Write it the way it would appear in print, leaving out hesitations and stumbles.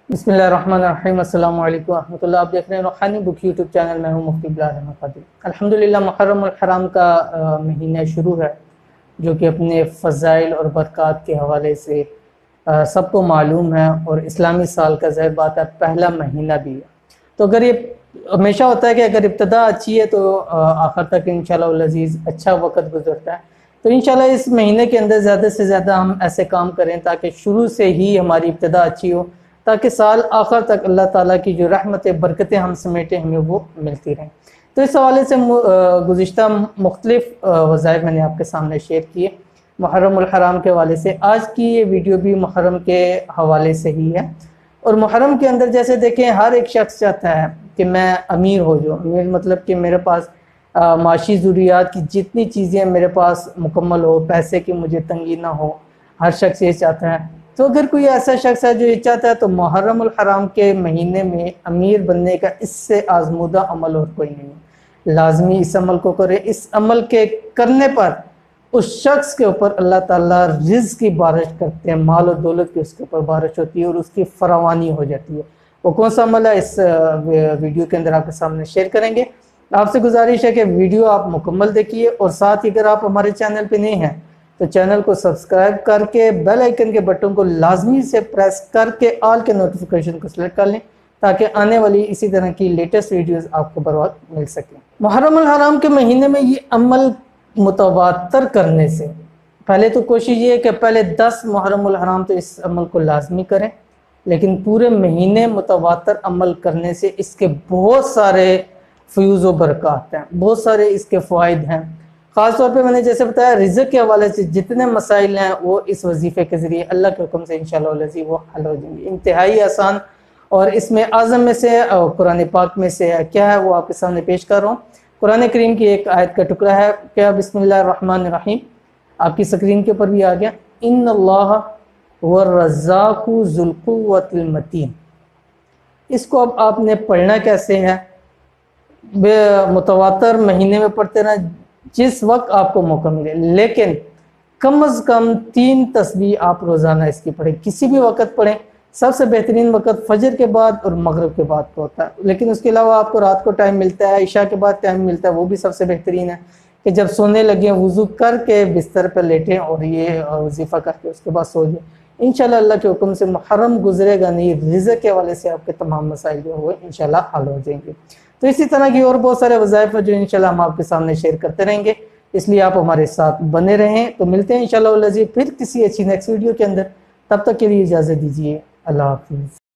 बिस्मिल्लाहिर्रहमानिर्रहीम। अस्सलाम वालेकुम रहमतुल्लाह। आप देख रहे हैं रूहानी बुक यूट्यूब चैनल में हूँ मुफ्ती बिलाल अहमद कादिर। अल्हम्दुलिल्लाह मुहर्रम और हराम का महीना शुरू है, जो कि अपने फ़ज़ाइल और बरक़ात के हवाले से सबको मालूम है और इस्लामी साल का ज़ाहिर बात है पहला महीना भी है। तो अगर ये हमेशा होता है कि अगर इब्तिदा अच्छी है तो आखिर तक इंशाअल्लाह अज़ीज़ अच्छा वक़्त गुजरता है। तो इंशाअल्लाह इस महीने के अंदर ज़्यादा से ज़्यादा हम ऐसे काम करें ताकि शुरू से ही हमारी इब्तिदा अच्छी हो, ताकि साल आखिर तक अल्लाह ताला की जो रहमतें बरकतें हम समेटे हमें वो मिलती रहें। तो इस हवाले से गुज़िश्ता मुख्तलिफ वज़ाइफ मैंने आपके सामने शेयर किए मुहर्रम उल हराम के हवाले से। आज की ये वीडियो भी मुहर्रम के हवाले से ही है। और मुहर्रम के अंदर जैसे देखें हर एक शख्स चाहता है कि मैं अमीर हो जाऊँ, अमीर मतलब कि मेरे पास माशी ज़रूरियात की जितनी चीज़ें मेरे पास मुकम्मल हो, पैसे की मुझे तंगी ना हो, हर शख्स ये चाहता है। तो अगर कोई ऐसा शख्स है जो ये चाहता है तो मुहर्रम उल हराम के महीने में अमीर बनने का इससे आज़मूदा अमल और कोई नहीं है। लाजमी इस अमल को करे। इस अमल के करने पर उस शख्स के ऊपर अल्लाह ताला रिज़्क़ की बारिश करते हैं, माल और दौलत की उसके ऊपर बारिश होती है और उसकी फरावानी हो जाती है। वो कौन सा अमल है इस वीडियो के अंदर आपके सामने शेयर करेंगे। आपसे गुजारिश है कि वीडियो आप मुकम्मल देखिए और साथ ही अगर आप हमारे चैनल पे नहीं हैं तो चैनल को सब्सक्राइब करके बेल आइकन के बटन को लाजमी से प्रेस करके ऑल के नोटिफिकेशन को सिलेक्ट कर लें, ताकि आने वाली इसी तरह की लेटेस्ट वीडियोस आपको बर वक्त मिल सकें। मुहर्रम उल हराम के महीने में ये अमल मुतवातर करने से पहले तो कोशिश ये है कि पहले 10 मुहर्रम उल हराम तो इस अमल को लाजमी करें, लेकिन पूरे महीने मुतवातर अमल करने से इसके बहुत सारे फ्यूज़ व बरक़ात हैं, बहुत सारे इसके फ़वाइद हैं। ख़ास तौर पे मैंने जैसे बताया रिज़्क़ के हवाले से जितने मसाइल हैं वो इस वजीफ़े के ज़रिए अल्लाह के हुक्म से इंशाअल्लाह अज़ीज़ वो हल हो जाएंगे। इंतहाई आसान और इसमें आज़म में से कुरान पाक में से क्या है वो आपके सामने पेश कर रहा हूँ। कुरान करीम की एक आयत का टुकड़ा है, क्या बिस्मिल्लाहिर्रहमानिर्रहीम आपकी स्क्रीन के ऊपर भी आ गया। इन्नल्लाह वर्रज़्ज़ाक़ु ज़ुल क़ुव्वतिल मतीन। इसको अब आपने पढ़ना कैसे है, मुतवातर महीने में पढ़ते ना जिस वक्त आपको मौका मिले, लेकिन कम अज़ कम 3 तस्बीह आप रोज़ाना इसकी पढ़ें, किसी भी वक्त पढ़ें। सबसे बेहतरीन वक्त फजर के बाद और मगरिब के बाद को होता है, लेकिन उसके अलावा आपको रात को टाइम मिलता है, इशा के बाद टाइम मिलता है, वो भी सबसे बेहतरीन है कि जब सोने लगे वज़ू करके बिस्तर पर लेटें और ये वजीफ़ा करके उसके बाद सो जाए। इंशाअल्लाह अल्लाह के हुक्म से मुहर्रम गुजरेगा नहीं, रिज़्क़ के हवाले से आपके तमाम मसाइल जो हुए इंशाअल्लाह हल हो जाएंगे। तो इसी तरह की और बहुत सारे वज़ाइफ जो इंशाअल्लाह हम आपके सामने शेयर करते रहेंगे, इसलिए आप हमारे साथ बने रहें। तो मिलते हैं इंशाअल्लाह फिर किसी अच्छी नेक्स्ट वीडियो के अंदर। तब तक के लिए इजाज़त दीजिए। अल्लाह हाफ़िज़।